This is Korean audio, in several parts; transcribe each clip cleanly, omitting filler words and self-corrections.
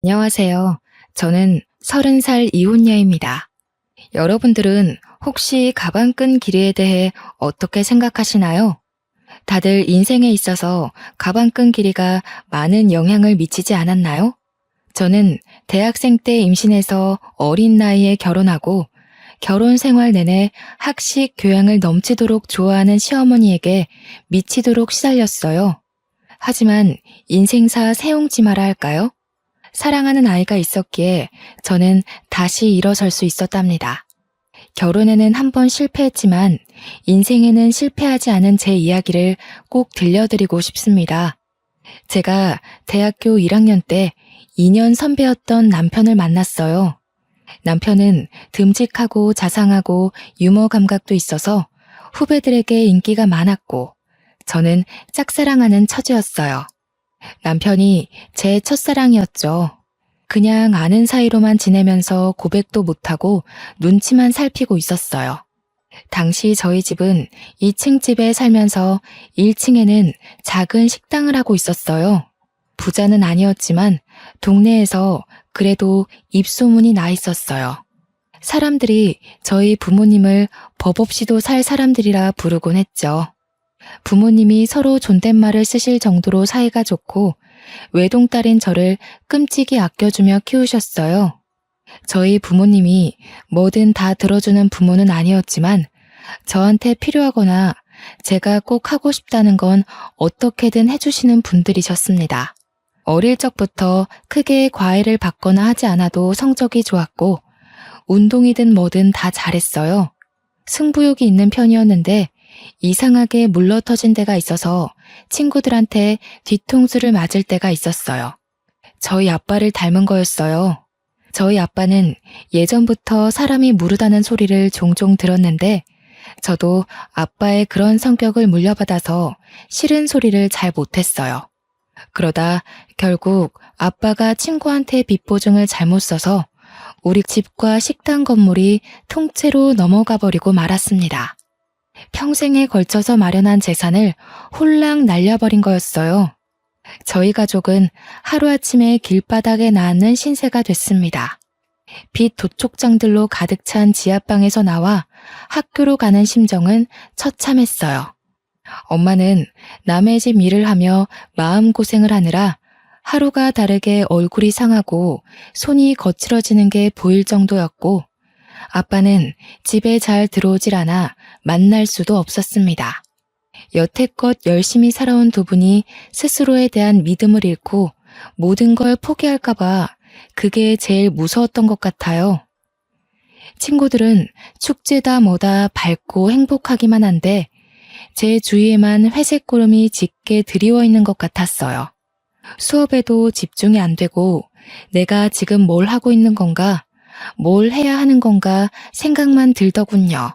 안녕하세요. 저는 30살 이혼녀입니다. 여러분들은 혹시 가방끈 길이에 대해 어떻게 생각하시나요? 다들 인생에 있어서 가방끈 길이가 많은 영향을 미치지 않았나요? 저는 대학생 때 임신해서 어린 나이에 결혼하고 결혼 생활 내내 학식 교양을 넘치도록 좋아하는 시어머니에게 미치도록 시달렸어요. 하지만 인생사 세옹지마라 할까요? 사랑하는 아이가 있었기에 저는 다시 일어설 수 있었답니다. 결혼에는 한 번 실패했지만 인생에는 실패하지 않은 제 이야기를 꼭 들려드리고 싶습니다. 제가 대학교 1학년 때 2년 선배였던 남편을 만났어요. 남편은 듬직하고 자상하고 유머 감각도 있어서 후배들에게 인기가 많았고 저는 짝사랑하는 처지였어요. 남편이 제 첫사랑이었죠. 그냥 아는 사이로만 지내면서 고백도 못하고 눈치만 살피고 있었어요. 당시 저희 집은 2층 집에 살면서 1층에는 작은 식당을 하고 있었어요. 부자는 아니었지만 동네에서 그래도 입소문이 나 있었어요. 사람들이 저희 부모님을 법 없이도 살 사람들이라 부르곤 했죠. 부모님이 서로 존댓말을 쓰실 정도로 사이가 좋고 외동딸인 저를 끔찍이 아껴주며 키우셨어요. 저희 부모님이 뭐든 다 들어주는 부모는 아니었지만 저한테 필요하거나 제가 꼭 하고 싶다는 건 어떻게든 해주시는 분들이셨습니다. 어릴 적부터 크게 과외를 받거나 하지 않아도 성적이 좋았고 운동이든 뭐든 다 잘했어요. 승부욕이 있는 편이었는데 이상하게 물러터진 데가 있어서 친구들한테 뒤통수를 맞을 때가 있었어요. 저희 아빠를 닮은 거였어요. 저희 아빠는 예전부터 사람이 무르다는 소리를 종종 들었는데 저도 아빠의 그런 성격을 물려받아서 싫은 소리를 잘 못했어요. 그러다 결국 아빠가 친구한테 빚보증을 잘못 써서 우리 집과 식당 건물이 통째로 넘어가 버리고 말았습니다. 평생에 걸쳐서 마련한 재산을 홀랑 날려버린 거였어요. 저희 가족은 하루아침에 길바닥에 낳는 신세가 됐습니다. 빚 도촉장들로 가득 찬 지하방에서 나와 학교로 가는 심정은 처참했어요. 엄마는 남의 집 일을 하며 마음고생을 하느라 하루가 다르게 얼굴이 상하고 손이 거칠어지는 게 보일 정도였고 아빠는 집에 잘 들어오질 않아 만날 수도 없었습니다. 여태껏 열심히 살아온 두 분이 스스로에 대한 믿음을 잃고 모든 걸 포기할까봐 그게 제일 무서웠던 것 같아요. 친구들은 축제다 뭐다 밝고 행복하기만 한데 제 주위에만 회색 구름이 짙게 드리워 있는 것 같았어요. 수업에도 집중이 안 되고 내가 지금 뭘 하고 있는 건가, 뭘 해야 하는 건가 생각만 들더군요.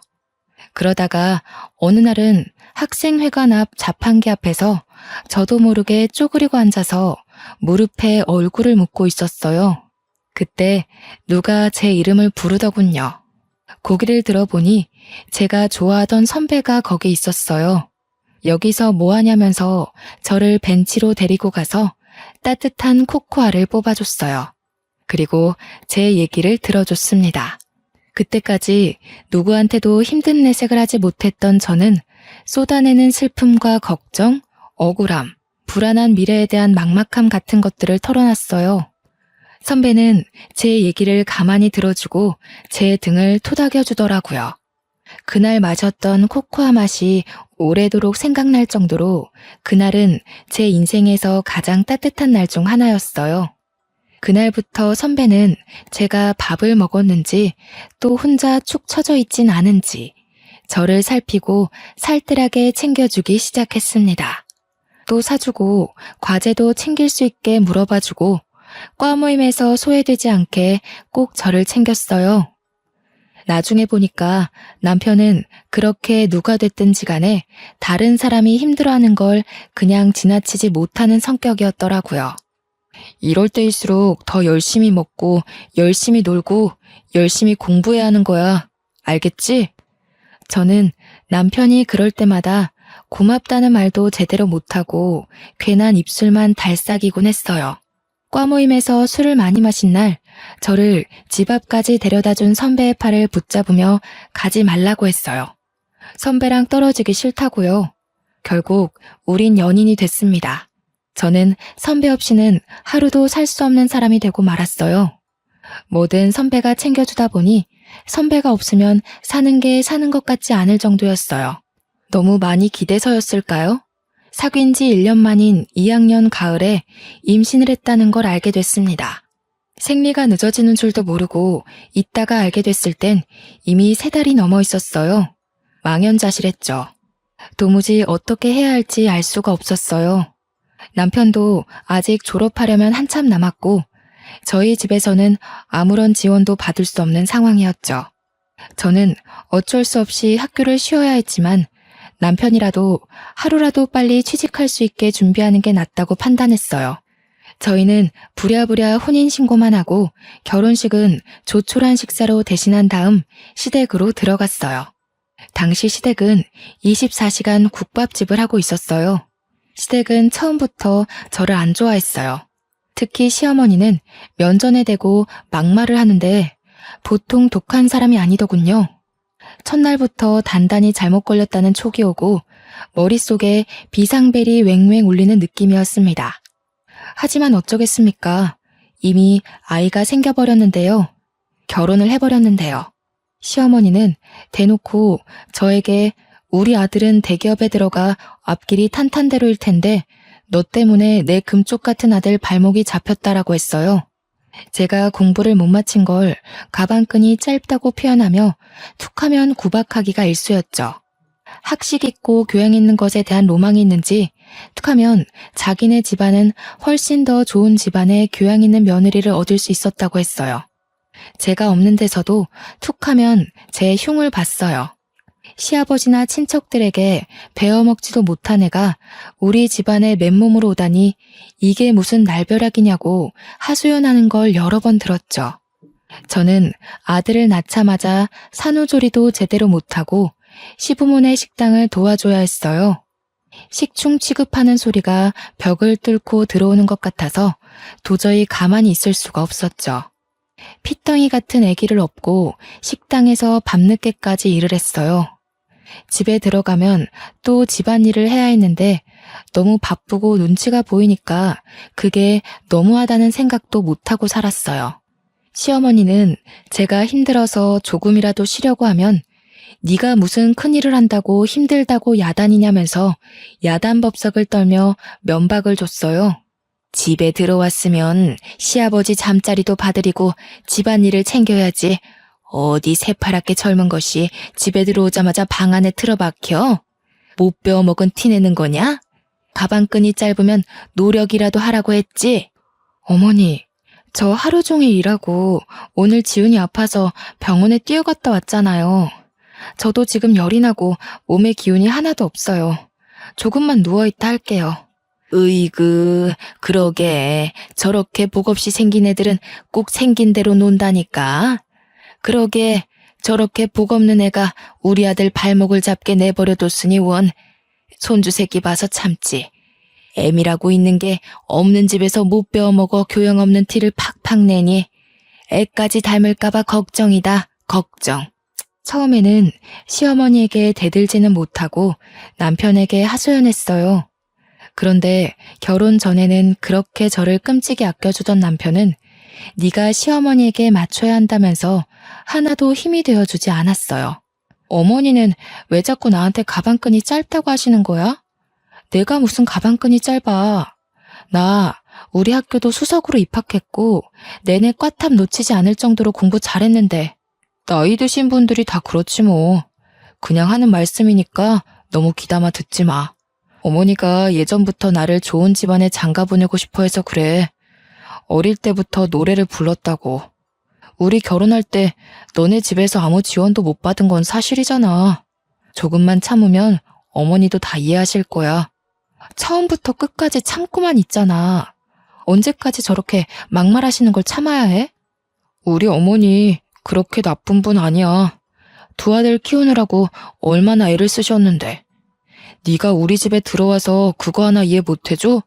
그러다가 어느 날은 학생회관 앞 자판기 앞에서 저도 모르게 쪼그리고 앉아서 무릎에 얼굴을 묻고 있었어요. 그때 누가 제 이름을 부르더군요. 고개를 들어보니 제가 좋아하던 선배가 거기 있었어요. 여기서 뭐 하냐면서 저를 벤치로 데리고 가서 따뜻한 코코아를 뽑아줬어요. 그리고 제 얘기를 들어줬습니다. 그때까지 누구한테도 힘든 내색을 하지 못했던 저는 쏟아내는 슬픔과 걱정, 억울함, 불안한 미래에 대한 막막함 같은 것들을 털어놨어요. 선배는 제 얘기를 가만히 들어주고 제 등을 토닥여주더라고요. 그날 마셨던 코코아 맛이 오래도록 생각날 정도로 그날은 제 인생에서 가장 따뜻한 날 중 하나였어요. 그날부터 선배는 제가 밥을 먹었는지 또 혼자 축 처져 있진 않은지 저를 살피고 살뜰하게 챙겨주기 시작했습니다. 또 사주고 과제도 챙길 수 있게 물어봐주고 과 모임에서 소외되지 않게 꼭 저를 챙겼어요. 나중에 보니까 남편은 그렇게 누가 됐든지 간에 다른 사람이 힘들어하는 걸 그냥 지나치지 못하는 성격이었더라고요. 이럴 때일수록 더 열심히 먹고 열심히 놀고 열심히 공부해야 하는 거야. 알겠지? 저는 남편이 그럴 때마다 고맙다는 말도 제대로 못하고 괜한 입술만 달싹이곤 했어요. 과 모임에서 술을 많이 마신 날 저를 집 앞까지 데려다준 선배의 팔을 붙잡으며 가지 말라고 했어요. 선배랑 떨어지기 싫다고요. 결국 우린 연인이 됐습니다. 저는 선배 없이는 하루도 살 수 없는 사람이 되고 말았어요. 뭐든 선배가 챙겨주다 보니 선배가 없으면 사는 게 사는 것 같지 않을 정도였어요. 너무 많이 기대서였을까요? 사귄 지 1년 만인 2학년 가을에 임신을 했다는 걸 알게 됐습니다. 생리가 늦어지는 줄도 모르고 있다가 알게 됐을 땐 이미 3달이 넘어 있었어요. 망연자실했죠. 도무지 어떻게 해야 할지 알 수가 없었어요. 남편도 아직 졸업하려면 한참 남았고 저희 집에서는 아무런 지원도 받을 수 없는 상황이었죠. 저는 어쩔 수 없이 학교를 쉬어야 했지만 남편이라도 하루라도 빨리 취직할 수 있게 준비하는 게 낫다고 판단했어요. 저희는 부랴부랴 혼인신고만 하고 결혼식은 조촐한 식사로 대신한 다음 시댁으로 들어갔어요. 당시 시댁은 24시간 국밥집을 하고 있었어요. 시댁은 처음부터 저를 안 좋아했어요. 특히 시어머니는 면전에 대고 막말을 하는데 보통 독한 사람이 아니더군요. 첫날부터 단단히 잘못 걸렸다는 촉이 오고 머릿속에 비상벨이 왱왱 울리는 느낌이었습니다. 하지만 어쩌겠습니까? 이미 아이가 생겨버렸는데요. 결혼을 해버렸는데요. 시어머니는 대놓고 저에게 우리 아들은 대기업에 들어가 앞길이 탄탄대로일 텐데 너 때문에 내 금쪽 같은 아들 발목이 잡혔다라고 했어요. 제가 공부를 못 마친 걸 가방끈이 짧다고 표현하며 툭하면 구박하기가 일쑤였죠. 학식 있고 교양 있는 것에 대한 로망이 있는지 툭하면 자기네 집안은 훨씬 더 좋은 집안의 교양 있는 며느리를 얻을 수 있었다고 했어요. 제가 없는 데서도 툭하면 제 흉을 봤어요. 시아버지나 친척들에게 베어먹지도 못한 애가 우리 집안에 맨몸으로 오다니 이게 무슨 날벼락이냐고 하소연하는 걸 여러 번 들었죠. 저는 아들을 낳자마자 산후조리도 제대로 못하고 시부모네 식당을 도와줘야 했어요. 식충 취급하는 소리가 벽을 뚫고 들어오는 것 같아서 도저히 가만히 있을 수가 없었죠. 피덩이 같은 아기를 업고 식당에서 밤늦게까지 일을 했어요. 집에 들어가면 또 집안일을 해야 했는데 너무 바쁘고 눈치가 보이니까 그게 너무하다는 생각도 못하고 살았어요. 시어머니는 제가 힘들어서 조금이라도 쉬려고 하면 네가 무슨 큰일을 한다고 힘들다고 야단이냐면서 야단법석을 떨며 면박을 줬어요. 집에 들어왔으면 시아버지 잠자리도 봐드리고 집안일을 챙겨야지. 어디 새파랗게 젊은 것이 집에 들어오자마자 방 안에 틀어박혀? 못 배워먹은 티 내는 거냐? 가방끈이 짧으면 노력이라도 하라고 했지? 어머니, 저 하루 종일 일하고 오늘 지훈이 아파서 병원에 뛰어갔다 왔잖아요. 저도 지금 열이 나고 몸에 기운이 하나도 없어요. 조금만 누워있다 할게요. 으이그, 그러게. 저렇게 복 없이 생긴 애들은 꼭 생긴 대로 논다니까. 그러게 저렇게 복 없는 애가 우리 아들 발목을 잡게 내버려뒀으니 원. 손주 새끼 봐서 참지. 애미라고 있는 게 없는 집에서 못 배워먹어 교양 없는 티를 팍팍 내니 애까지 닮을까봐 걱정이다. 걱정. 처음에는 시어머니에게 대들지는 못하고 남편에게 하소연했어요. 그런데 결혼 전에는 그렇게 저를 끔찍이 아껴주던 남편은 네가 시어머니에게 맞춰야 한다면서 하나도 힘이 되어주지 않았어요. 어머니는 왜 자꾸 나한테 가방끈이 짧다고 하시는 거야? 내가 무슨 가방끈이 짧아. 나 우리 학교도 수석으로 입학했고 내내 꽈탑 놓치지 않을 정도로 공부 잘했는데 나이 드신 분들이 다 그렇지 뭐. 그냥 하는 말씀이니까 너무 귀담아 듣지 마. 어머니가 예전부터 나를 좋은 집안에 장가 보내고 싶어 해서 그래. 어릴 때부터 노래를 불렀다고. 우리 결혼할 때 너네 집에서 아무 지원도 못 받은 건 사실이잖아. 조금만 참으면 어머니도 다 이해하실 거야. 처음부터 끝까지 참고만 있잖아. 언제까지 저렇게 막말하시는 걸 참아야 해? 우리 어머니 그렇게 나쁜 분 아니야. 두 아들 키우느라고 얼마나 애를 쓰셨는데. 네가 우리 집에 들어와서 그거 하나 이해 못 해줘?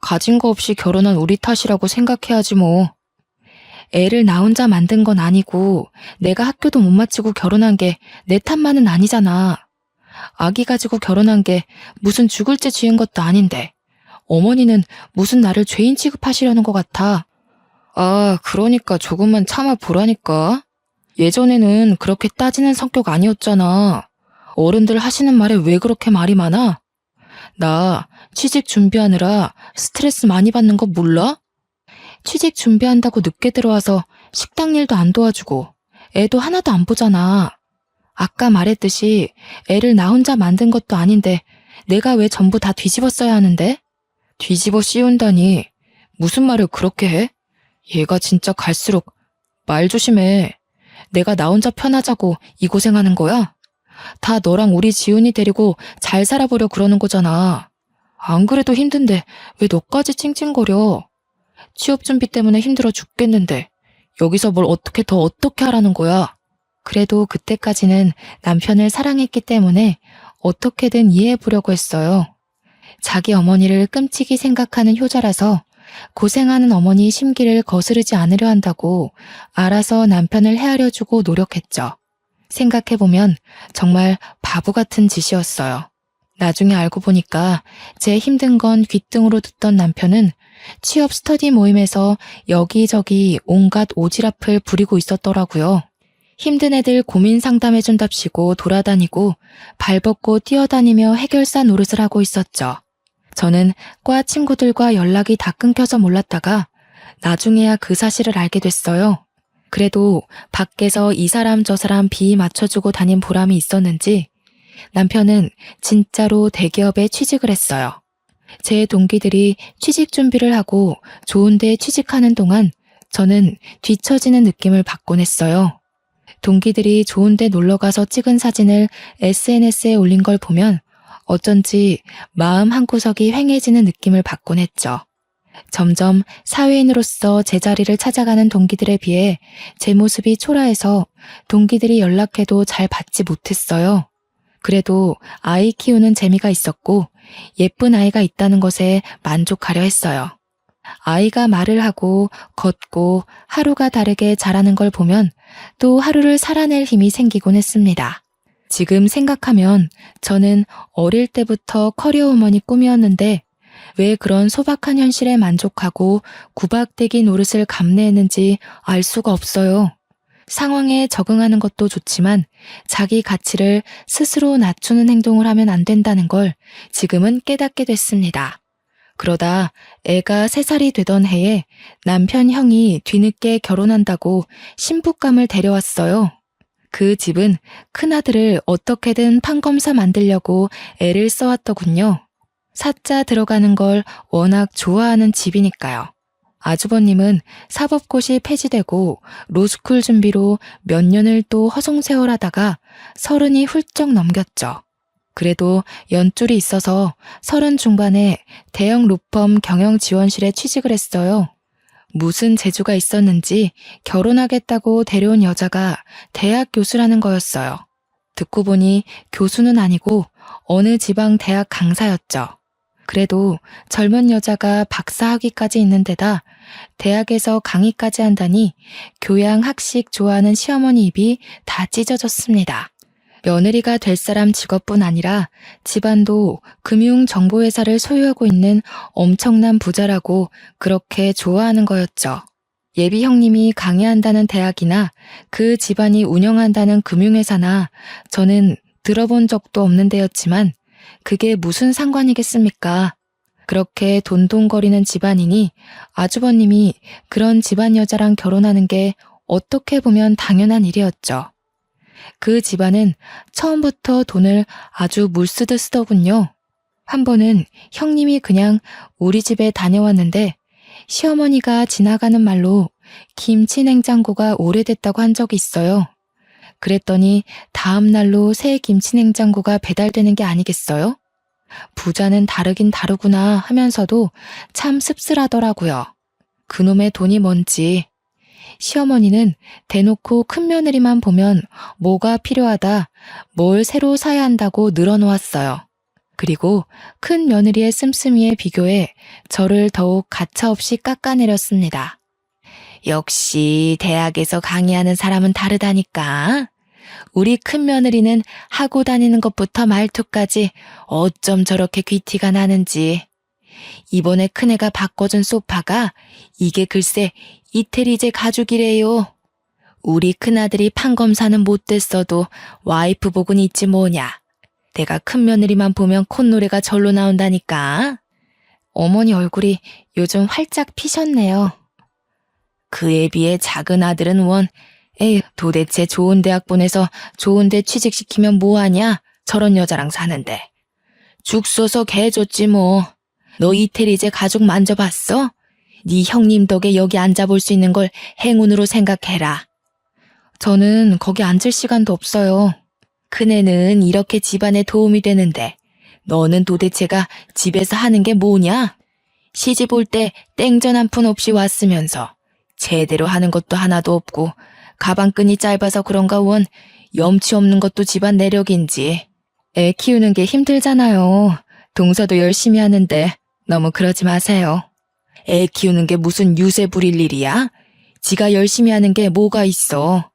가진 거 없이 결혼한 우리 탓이라고 생각해야지 뭐. 애를 나 혼자 만든 건 아니고 내가 학교도 못 마치고 결혼한 게 내 탓만은 아니잖아. 아기 가지고 결혼한 게 무슨 죽을 죄 지은 것도 아닌데 어머니는 무슨 나를 죄인 취급하시려는 것 같아. 아, 그러니까 조금만 참아보라니까. 예전에는 그렇게 따지는 성격 아니었잖아. 어른들 하시는 말에 왜 그렇게 말이 많아? 나 취직 준비하느라 스트레스 많이 받는 거 몰라? 취직 준비한다고 늦게 들어와서 식당 일도 안 도와주고 애도 하나도 안 보잖아. 아까 말했듯이 애를 나 혼자 만든 것도 아닌데 내가 왜 전부 다 뒤집어 써야 하는데? 뒤집어 씌운다니 무슨 말을 그렇게 해? 얘가 진짜 갈수록 말 조심해. 내가 나 혼자 편하자고 이 고생하는 거야? 다 너랑 우리 지훈이 데리고 잘 살아보려 그러는 거잖아. 안 그래도 힘든데 왜 너까지 찡찡거려? 취업 준비 때문에 힘들어 죽겠는데 여기서 뭘 어떻게 하라는 거야? 그래도 그때까지는 남편을 사랑했기 때문에 어떻게든 이해해보려고 했어요. 자기 어머니를 끔찍이 생각하는 효자라서 고생하는 어머니 심기를 거스르지 않으려 한다고 알아서 남편을 헤아려주고 노력했죠. 생각해보면 정말 바보 같은 짓이었어요. 나중에 알고 보니까 제 힘든 건 귓등으로 듣던 남편은 취업 스터디 모임에서 여기저기 온갖 오지랖을 부리고 있었더라고요. 힘든 애들 고민 상담해준답시고 돌아다니고 발벗고 뛰어다니며 해결사 노릇을 하고 있었죠. 저는 과 친구들과 연락이 다 끊겨서 몰랐다가 나중에야 그 사실을 알게 됐어요. 그래도 밖에서 이 사람 저 사람 비위 맞춰주고 다닌 보람이 있었는지 남편은 진짜로 대기업에 취직을 했어요. 제 동기들이 취직 준비를 하고 좋은 데 취직하는 동안 저는 뒤처지는 느낌을 받곤 했어요. 동기들이 좋은 데 놀러가서 찍은 사진을 SNS에 올린 걸 보면 어쩐지 마음 한구석이 휑해지는 느낌을 받곤 했죠. 점점 사회인으로서 제자리를 찾아가는 동기들에 비해 제 모습이 초라해서 동기들이 연락해도 잘 받지 못했어요. 그래도 아이 키우는 재미가 있었고 예쁜 아이가 있다는 것에 만족하려 했어요. 아이가 말을 하고 걷고 하루가 다르게 자라는 걸 보면 또 하루를 살아낼 힘이 생기곤 했습니다. 지금 생각하면 저는 어릴 때부터 커리어 우먼이 꿈이었는데 왜 그런 소박한 현실에 만족하고 구박대기 노릇을 감내했는지 알 수가 없어요. 상황에 적응하는 것도 좋지만 자기 가치를 스스로 낮추는 행동을 하면 안 된다는 걸 지금은 깨닫게 됐습니다. 그러다 애가 3살이 되던 해에 남편 형이 뒤늦게 결혼한다고 신부감을 데려왔어요. 그 집은 큰아들을 어떻게든 판검사 만들려고 애를 써왔더군요. 사자 들어가는 걸 워낙 좋아하는 집이니까요. 아주버님은 사법고시 폐지되고 로스쿨 준비로 몇 년을 또 허송세월하다가 30이 훌쩍 넘겼죠. 그래도 연줄이 있어서 30 중반에 대형 로펌 경영지원실에 취직을 했어요. 무슨 재주가 있었는지 결혼하겠다고 데려온 여자가 대학 교수라는 거였어요. 듣고 보니 교수는 아니고 어느 지방 대학 강사였죠. 그래도 젊은 여자가 박사 학위까지 있는 데다 대학에서 강의까지 한다니 교양 학식 좋아하는 시어머니 입이 다 찢어졌습니다. 며느리가 될 사람 직업뿐 아니라 집안도 금융정보회사를 소유하고 있는 엄청난 부자라고 그렇게 좋아하는 거였죠. 예비 형님이 강의한다는 대학이나 그 집안이 운영한다는 금융회사나 저는 들어본 적도 없는 데였지만 그게 무슨 상관이겠습니까? 그렇게 돈돈거리는 집안이니 아주버님이 그런 집안 여자랑 결혼하는 게 어떻게 보면 당연한 일이었죠. 그 집안은 처음부터 돈을 아주 물쓰듯 쓰더군요. 한 번은 형님이 그냥 우리 집에 다녀왔는데 시어머니가 지나가는 말로 김치 냉장고가 오래됐다고 한 적이 있어요. 그랬더니 다음 날로 새 김치 냉장고가 배달되는 게 아니겠어요? 부자는 다르긴 다르구나 하면서도 참 씁쓸하더라고요. 그놈의 돈이 뭔지. 시어머니는 대놓고 큰며느리만 보면 뭐가 필요하다, 뭘 새로 사야 한다고 늘어놓았어요. 그리고 큰 며느리의 씀씀이에 비교해 저를 더욱 가차없이 깎아내렸습니다. 역시 대학에서 강의하는 사람은 다르다니까. 우리 큰 며느리는 하고 다니는 것부터 말투까지 어쩜 저렇게 귀티가 나는지. 이번에 큰애가 바꿔준 소파가 이게 글쎄 이태리제 가죽이래요. 우리 큰아들이 판검사는 못됐어도 와이프 복은 있지 뭐냐. 내가 큰 며느리만 보면 콧노래가 절로 나온다니까. 어머니 얼굴이 요즘 활짝 피셨네요. 그에 비해 작은 아들은 에휴, 도대체 좋은 대학 보내서 좋은 데 취직시키면 뭐하냐? 저런 여자랑 사는데. 죽 써서 개 줬지 뭐. 너 이태리제 가죽 만져봤어? 네 형님 덕에 여기 앉아볼 수 있는 걸 행운으로 생각해라. 저는 거기 앉을 시간도 없어요. 큰애는 이렇게 집안에 도움이 되는데 너는 도대체가 집에서 하는 게 뭐냐? 시집 올 때 땡전 한 푼 없이 왔으면서 제대로 하는 것도 하나도 없고 가방끈이 짧아서 그런가 염치 없는 것도 집안 내력인지. 애 키우는 게 힘들잖아요. 동서도 열심히 하는데 너무 그러지 마세요. 애 키우는 게 무슨 유세 부릴 일이야? 지가 열심히 하는 게 뭐가 있어.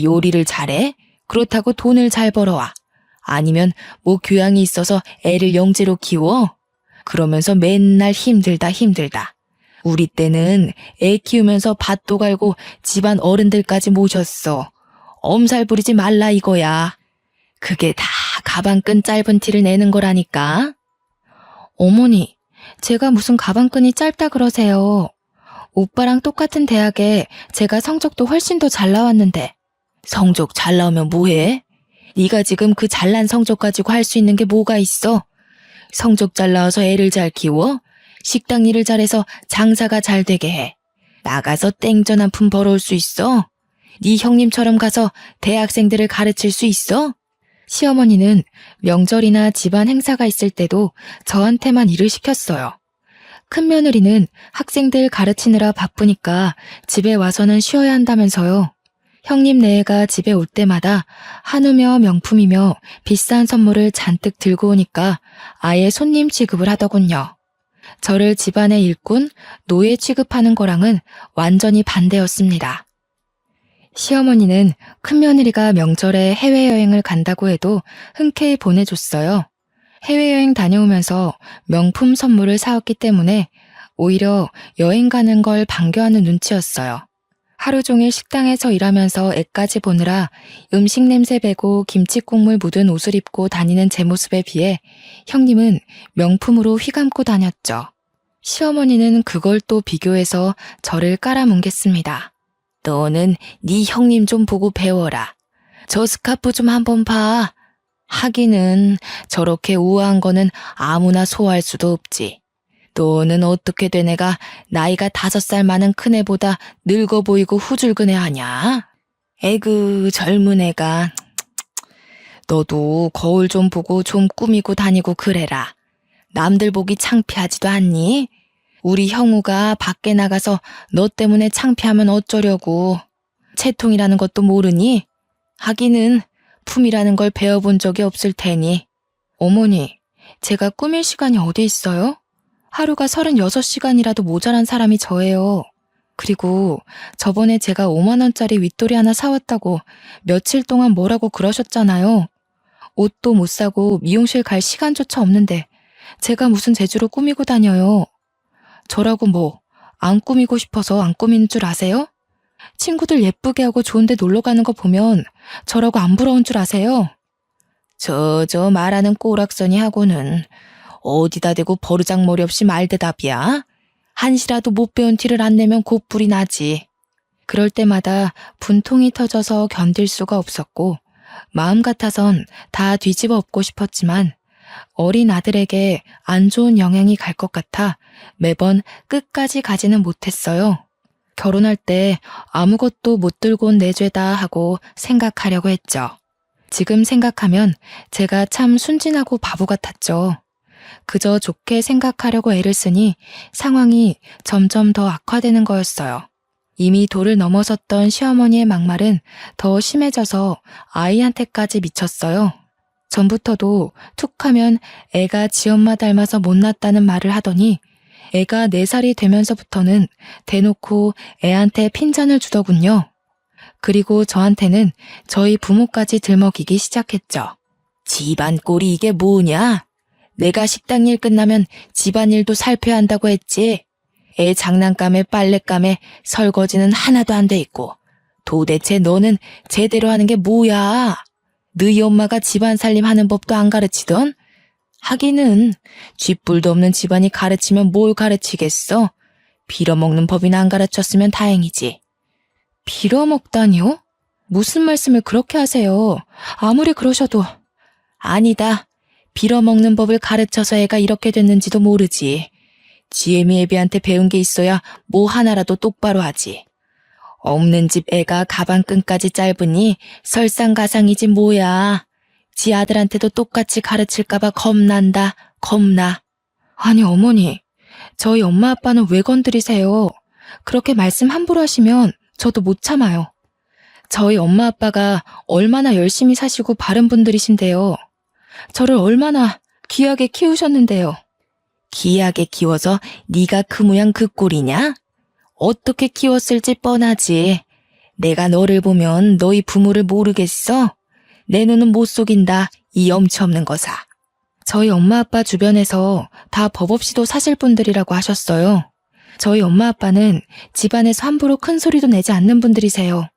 요리를 잘해? 그렇다고 돈을 잘 벌어와. 아니면 뭐 교양이 있어서 애를 영재로 키워? 그러면서 맨날 힘들다. 우리 때는 애 키우면서 밭도 갈고 집안 어른들까지 모셨어. 엄살 부리지 말라 이거야. 그게 다 가방끈 짧은 티를 내는 거라니까. 어머니, 제가 무슨 가방끈이 짧다 그러세요. 오빠랑 똑같은 대학에 제가 성적도 훨씬 더 잘 나왔는데. 성적 잘 나오면 뭐해? 네가 지금 그 잘난 성적 가지고 할 수 있는 게 뭐가 있어? 성적 잘 나와서 애를 잘 키워? 식당 일을 잘해서 장사가 잘 되게 해. 나가서 땡전 한 푼 벌어올 수 있어? 네 형님처럼 가서 대학생들을 가르칠 수 있어? 시어머니는 명절이나 집안 행사가 있을 때도 저한테만 일을 시켰어요. 큰 며느리는 학생들 가르치느라 바쁘니까 집에 와서는 쉬어야 한다면서요. 형님 네애가 집에 올 때마다 한우며 명품이며 비싼 선물을 잔뜩 들고 오니까 아예 손님 취급을 하더군요. 저를 집안의 일꾼, 노예 취급하는 거랑은 완전히 반대였습니다. 시어머니는 큰며느리가 명절에 해외여행을 간다고 해도 흔쾌히 보내줬어요. 해외여행 다녀오면서 명품 선물을 사왔기 때문에 오히려 여행 가는 걸 반겨하는 눈치였어요. 하루 종일 식당에서 일하면서 애까지 보느라 음식 냄새 배고 김치 국물 묻은 옷을 입고 다니는 제 모습에 비해 형님은 명품으로 휘감고 다녔죠. 시어머니는 그걸 또 비교해서 저를 깔아뭉갰습니다. 너는 네 형님 좀 보고 배워라. 저 스카프 좀 한번 봐. 하기는 저렇게 우아한 거는 아무나 소화할 수도 없지. 너는 어떻게 된 애가 나이가 5살 많은 큰애보다 늙어 보이고 후줄근해 하냐? 에그 젊은 애가. 너도 거울 좀 보고 좀 꾸미고 다니고 그래라. 남들 보기 창피하지도 않니? 우리 형우가 밖에 나가서 너 때문에 창피하면 어쩌려고. 채통이라는 것도 모르니? 하기는 품이라는 걸 배워본 적이 없을 테니. 어머니, 제가 꾸밀 시간이 어디 있어요? 하루가 36시간이라도 모자란 사람이 저예요. 그리고 저번에 제가 5만 원짜리 윗돌이 하나 사왔다고 며칠 동안 뭐라고 그러셨잖아요. 옷도 못 사고 미용실 갈 시간조차 없는데 제가 무슨 재주로 꾸미고 다녀요. 저라고 뭐 안 꾸미고 싶어서 안 꾸미는 줄 아세요? 친구들 예쁘게 하고 좋은데 놀러 가는 거 보면 저라고 안 부러운 줄 아세요? 저 말하는 꼬락서니 하고는 어디다 대고 버르장머리 없이 말대답이야? 한시라도 못 배운 티를 안 내면 곧불이 나지. 그럴 때마다 분통이 터져서 견딜 수가 없었고 마음 같아선 다 뒤집어 엎고 싶었지만 어린 아들에게 안 좋은 영향이 갈 것 같아 매번 끝까지 가지는 못했어요. 결혼할 때 아무것도 못 들고 온 내 죄다 하고 생각하려고 했죠. 지금 생각하면 제가 참 순진하고 바보 같았죠. 그저 좋게 생각하려고 애를 쓰니 상황이 점점 더 악화되는 거였어요. 이미 도를 넘어섰던 시어머니의 막말은 더 심해져서 아이한테까지 미쳤어요. 전부터도 툭 하면 애가 지엄마 닮아서 못났다는 말을 하더니 애가 4살이 되면서부터는 대놓고 애한테 핀잔을 주더군요. 그리고 저한테는 저희 부모까지 들먹이기 시작했죠. 집안 꼴이 이게 뭐냐? 내가 식당 일 끝나면 집안일도 살펴야 한다고 했지. 애 장난감에 빨랫감에 설거지는 하나도 안 돼 있고 도대체 너는 제대로 하는 게 뭐야? 너희 엄마가 집안 살림 하는 법도 안 가르치던? 하기는 쥐뿔도 없는 집안이 가르치면 뭘 가르치겠어? 빌어먹는 법이나 안 가르쳤으면 다행이지. 빌어먹다니요? 무슨 말씀을 그렇게 하세요? 아무리 그러셔도. 아니다. 빌어먹는 법을 가르쳐서 애가 이렇게 됐는지도 모르지. 지혜미 애비한테 배운 게 있어야 뭐 하나라도 똑바로 하지. 없는 집 애가 가방끈까지 짧으니 설상가상이지 뭐야. 지 아들한테도 똑같이 가르칠까봐 겁난다. 겁나. 아니 어머니, 저희 엄마 아빠는 왜 건드리세요? 그렇게 말씀 함부로 하시면 저도 못 참아요. 저희 엄마 아빠가 얼마나 열심히 사시고 바른 분들이신데요. 저를 얼마나 귀하게 키우셨는데요. 귀하게 키워서 네가 그 모양 그 꼴이냐? 어떻게 키웠을지 뻔하지. 내가 너를 보면 너희 부모를 모르겠어? 내 눈은 못 속인다, 이 염치 없는 거사. 저희 엄마 아빠 주변에서 다 법 없이도 사실 분들이라고 하셨어요. 저희 엄마 아빠는 집안에서 함부로 큰 소리도 내지 않는 분들이세요.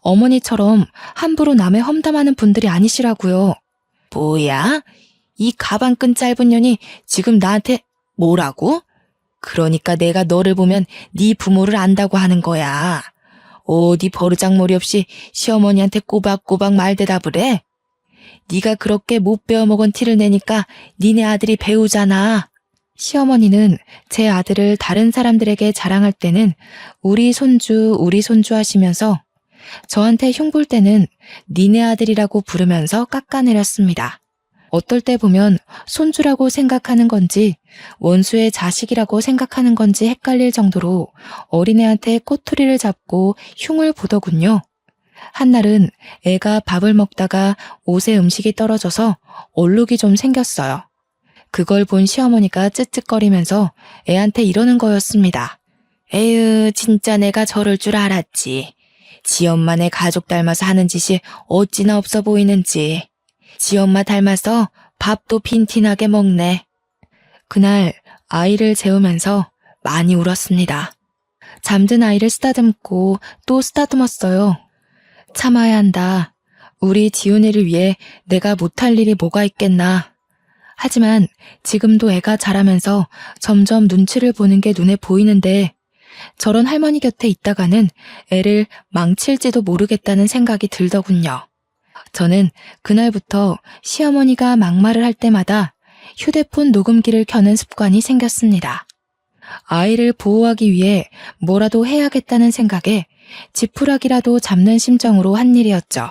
어머니처럼 함부로 남의 험담하는 분들이 아니시라고요. 뭐야? 이 가방끈 짧은 년이 지금 나한테 뭐라고? 그러니까 내가 너를 보면 네 부모를 안다고 하는 거야. 어디 버르장머리 없이 시어머니한테 꼬박꼬박 말대답을 해? 네가 그렇게 못 배워먹은 티를 내니까 니네 아들이 배우잖아. 시어머니는 제 아들을 다른 사람들에게 자랑할 때는 우리 손주 하시면서 저한테 흉볼 때는 니네 아들이라고 부르면서 깎아내렸습니다. 어떨 때 보면 손주라고 생각하는 건지 원수의 자식이라고 생각하는 건지 헷갈릴 정도로 어린애한테 꼬투리를 잡고 흉을 보더군요. 한날은 애가 밥을 먹다가 옷에 음식이 떨어져서 얼룩이 좀 생겼어요. 그걸 본 시어머니가 쯧쯧거리면서 애한테 이러는 거였습니다. 에휴, 진짜 내가 저럴 줄 알았지. 지 엄마네 가족 닮아서 하는 짓이 어찌나 없어 보이는지. 지 엄마 닮아서 밥도 빈티나게 먹네. 그날 아이를 재우면서 많이 울었습니다. 잠든 아이를 쓰다듬고 또 쓰다듬었어요. 참아야 한다. 우리 지훈이를 위해 내가 못할 일이 뭐가 있겠나. 하지만 지금도 애가 자라면서 점점 눈치를 보는 게 눈에 보이는데 저런 할머니 곁에 있다가는 애를 망칠지도 모르겠다는 생각이 들더군요. 저는 그날부터 시어머니가 막말을 할 때마다 휴대폰 녹음기를 켜는 습관이 생겼습니다. 아이를 보호하기 위해 뭐라도 해야겠다는 생각에 지푸라기라도 잡는 심정으로 한 일이었죠.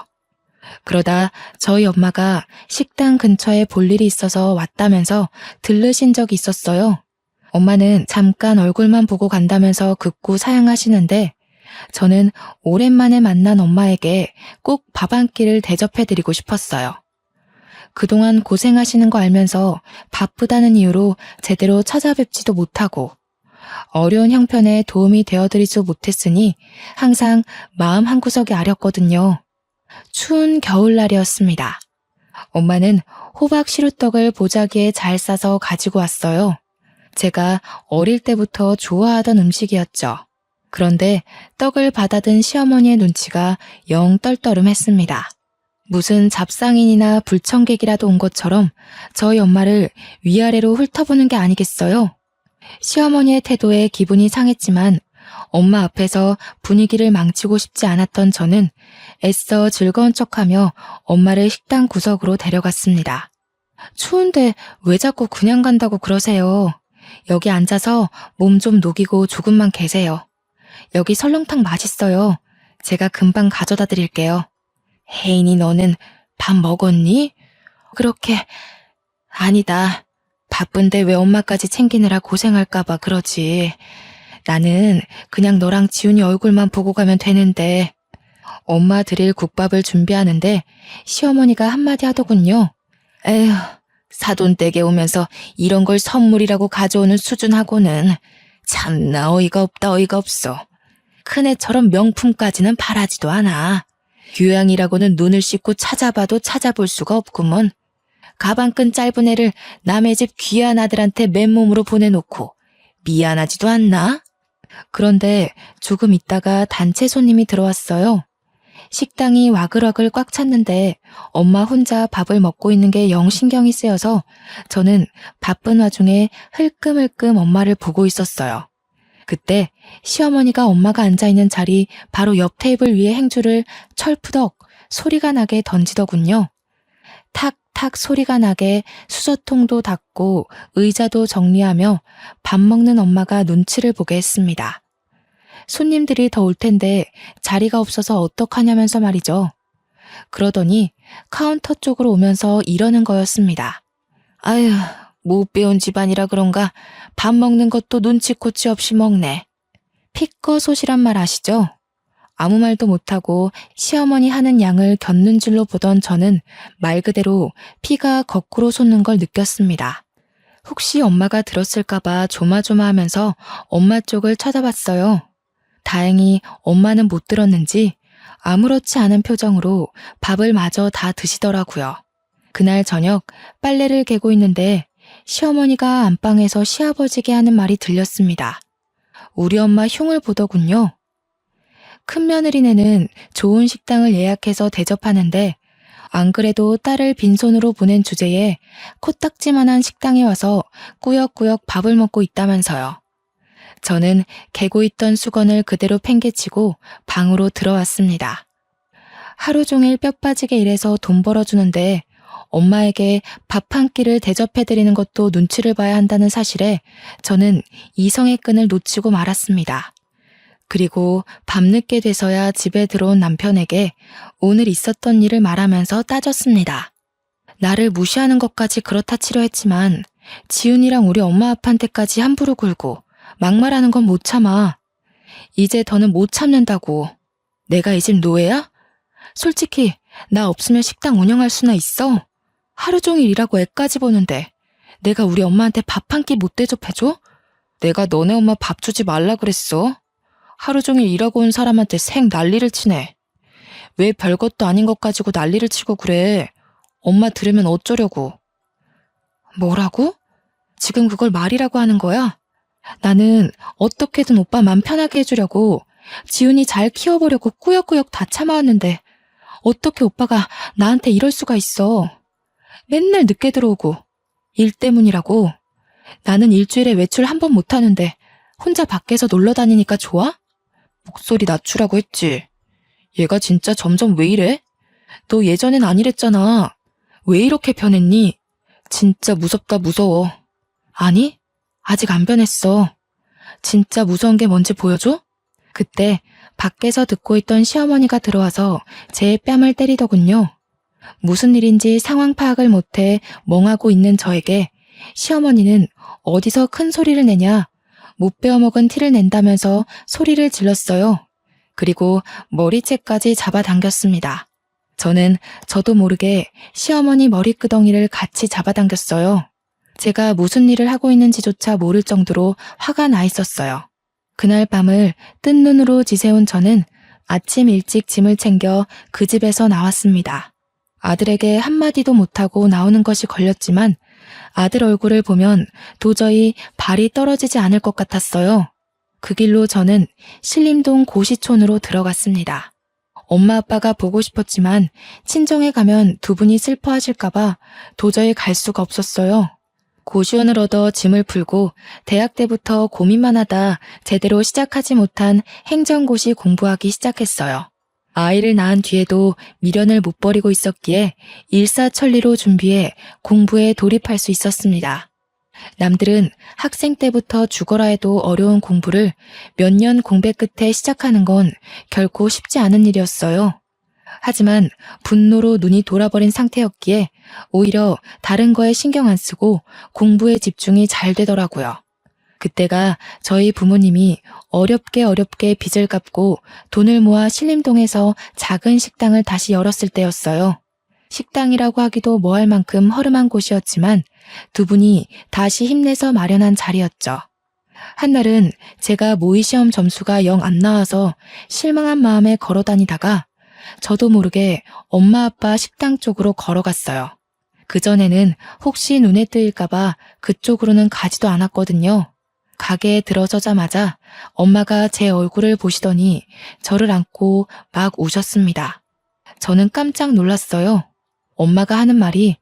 그러다 저희 엄마가 식당 근처에 볼 일이 있어서 왔다면서 들르신 적이 있었어요. 엄마는 잠깐 얼굴만 보고 간다면서 극구 사양하시는데 저는 오랜만에 만난 엄마에게 꼭 밥 한 끼를 대접해드리고 싶었어요. 그동안 고생하시는 거 알면서 바쁘다는 이유로 제대로 찾아뵙지도 못하고 어려운 형편에 도움이 되어드리지 못했으니 항상 마음 한구석이 아렸거든요. 추운 겨울날이었습니다. 엄마는 호박 시루떡을 보자기에 잘 싸서 가지고 왔어요. 제가 어릴 때부터 좋아하던 음식이었죠. 그런데 떡을 받아든 시어머니의 눈치가 영 떨떠름했습니다. 무슨 잡상인이나 불청객이라도 온 것처럼 저희 엄마를 위아래로 훑어보는 게 아니겠어요? 시어머니의 태도에 기분이 상했지만 엄마 앞에서 분위기를 망치고 싶지 않았던 저는 애써 즐거운 척하며 엄마를 식당 구석으로 데려갔습니다. 추운데 왜 자꾸 그냥 간다고 그러세요? 여기 앉아서 몸 좀 녹이고 조금만 계세요. 여기 설렁탕 맛있어요. 제가 금방 가져다 드릴게요. 혜인이 너는 밥 먹었니? 그렇게... 아니다. 바쁜데 왜 엄마까지 챙기느라 고생할까봐 그러지. 나는 그냥 너랑 지훈이 얼굴만 보고 가면 되는데. 엄마 드릴 국밥을 준비하는데 시어머니가 한마디 하더군요. 에휴, 사돈댁에 오면서 이런 걸 선물이라고 가져오는 수준하고는 참나 어이가 없다 어이가 없어. 큰애처럼 명품까지는 바라지도 않아. 교양이라고는 눈을 씻고 찾아봐도 찾아볼 수가 없구먼. 가방끈 짧은 애를 남의 집 귀한 아들한테 맨몸으로 보내놓고 미안하지도 않나? 그런데 조금 있다가 단체 손님이 들어왔어요. 식당이 와글와글 꽉 찼는데 엄마 혼자 밥을 먹고 있는 게 영 신경이 쓰여서 저는 바쁜 와중에 흘끔흘끔 엄마를 보고 있었어요. 그때 시어머니가 엄마가 앉아있는 자리 바로 옆 테이블 위에 행주를 철푸덕 소리가 나게 던지더군요. 탁탁 소리가 나게 수저통도 닦고 의자도 정리하며 밥 먹는 엄마가 눈치를 보게 했습니다. 손님들이 더 올 텐데 자리가 없어서 어떡하냐면서 말이죠. 그러더니 카운터 쪽으로 오면서 이러는 거였습니다. 아휴, 못 배운 집안이라 그런가 밥 먹는 것도 눈치코치 없이 먹네. 피꺼소시란 말 아시죠? 아무 말도 못하고 시어머니 하는 양을 겪는 줄로 보던 저는 말 그대로 피가 거꾸로 솟는 걸 느꼈습니다. 혹시 엄마가 들었을까봐 조마조마하면서 엄마 쪽을 쳐다봤어요. 다행히 엄마는 못 들었는지 아무렇지 않은 표정으로 밥을 마저 다 드시더라고요. 그날 저녁 빨래를 개고 있는데 시어머니가 안방에서 시아버지게 하는 말이 들렸습니다. 우리 엄마 흉을 보더군요. 큰 며느리네는 좋은 식당을 예약해서 대접하는데 안 그래도 딸을 빈손으로 보낸 주제에 코딱지만한 식당에 와서 꾸역꾸역 밥을 먹고 있다면서요. 저는 개고 있던 수건을 그대로 팽개치고 방으로 들어왔습니다. 하루 종일 뼈 빠지게 일해서 돈 벌어주는데 엄마에게 밥 한 끼를 대접해드리는 것도 눈치를 봐야 한다는 사실에 저는 이성의 끈을 놓치고 말았습니다. 그리고 밤늦게 돼서야 집에 들어온 남편에게 오늘 있었던 일을 말하면서 따졌습니다. 나를 무시하는 것까지 그렇다 치려 했지만 지훈이랑 우리 엄마 아빠한테까지 함부로 굴고 막말하는 건 못 참아. 이제 더는 못 참는다고. 내가 이 집 노예야? 솔직히 나 없으면 식당 운영할 수나 있어? 하루 종일 일하고 애까지 보는데 내가 우리 엄마한테 밥 한 끼 못 대접해줘? 내가 너네 엄마 밥 주지 말라 그랬어? 하루 종일 일하고 온 사람한테 생 난리를 치네. 왜 별것도 아닌 것 가지고 난리를 치고 그래? 엄마 들으면 어쩌려고? 뭐라고? 지금 그걸 말이라고 하는 거야? 나는 어떻게든 오빠 맘 편하게 해주려고 지훈이 잘 키워보려고 꾸역꾸역 다 참아왔는데 어떻게 오빠가 나한테 이럴 수가 있어. 맨날 늦게 들어오고 일 때문이라고. 나는 일주일에 외출 한 번 못하는데 혼자 밖에서 놀러 다니니까 좋아? 목소리 낮추라고 했지. 얘가 진짜 점점 왜 이래? 너 예전엔 안 이랬잖아. 왜 이렇게 변했니? 진짜 무섭다 무서워. 아니, 아직 안 변했어. 진짜 무서운 게 뭔지 보여줘? 그때 밖에서 듣고 있던 시어머니가 들어와서 제 뺨을 때리더군요. 무슨 일인지 상황 파악을 못해 멍하고 있는 저에게 시어머니는 어디서 큰 소리를 내냐, 못 베어먹은 티를 낸다면서 소리를 질렀어요. 그리고 머리채까지 잡아당겼습니다. 저는 저도 모르게 시어머니 머리끄덩이를 같이 잡아당겼어요. 제가 무슨 일을 하고 있는지조차 모를 정도로 화가 나 있었어요. 그날 밤을 뜬 눈으로 지새운 저는 아침 일찍 짐을 챙겨 그 집에서 나왔습니다. 아들에게 한마디도 못하고 나오는 것이 걸렸지만 아들 얼굴을 보면 도저히 발이 떨어지지 않을 것 같았어요. 그 길로 저는 신림동 고시촌으로 들어갔습니다. 엄마 아빠가 보고 싶었지만 친정에 가면 두 분이 슬퍼하실까봐 도저히 갈 수가 없었어요. 고시원을 얻어 짐을 풀고 대학 때부터 고민만 하다 제대로 시작하지 못한 행정고시 공부하기 시작했어요. 아이를 낳은 뒤에도 미련을 못 버리고 있었기에 일사천리로 준비해 공부에 돌입할 수 있었습니다. 남들은 학생 때부터 죽어라 해도 어려운 공부를 몇 년 공백 끝에 시작하는 건 결코 쉽지 않은 일이었어요. 하지만 분노로 눈이 돌아버린 상태였기에 오히려 다른 거에 신경 안 쓰고 공부에 집중이 잘 되더라고요. 그때가 저희 부모님이 어렵게 빚을 갚고 돈을 모아 신림동에서 작은 식당을 다시 열었을 때였어요. 식당이라고 하기도 뭐할 만큼 허름한 곳이었지만 두 분이 다시 힘내서 마련한 자리였죠. 한날은 제가 모의시험 점수가 영 안 나와서 실망한 마음에 걸어 다니다가 저도 모르게 엄마 아빠 식당 쪽으로 걸어갔어요. 그전에는 혹시 눈에 뜨일까봐 그쪽으로는 가지도 않았거든요. 가게에 들어서자마자 엄마가 제 얼굴을 보시더니 저를 안고 막 우셨습니다. 저는 깜짝 놀랐어요. 엄마가 하는 말이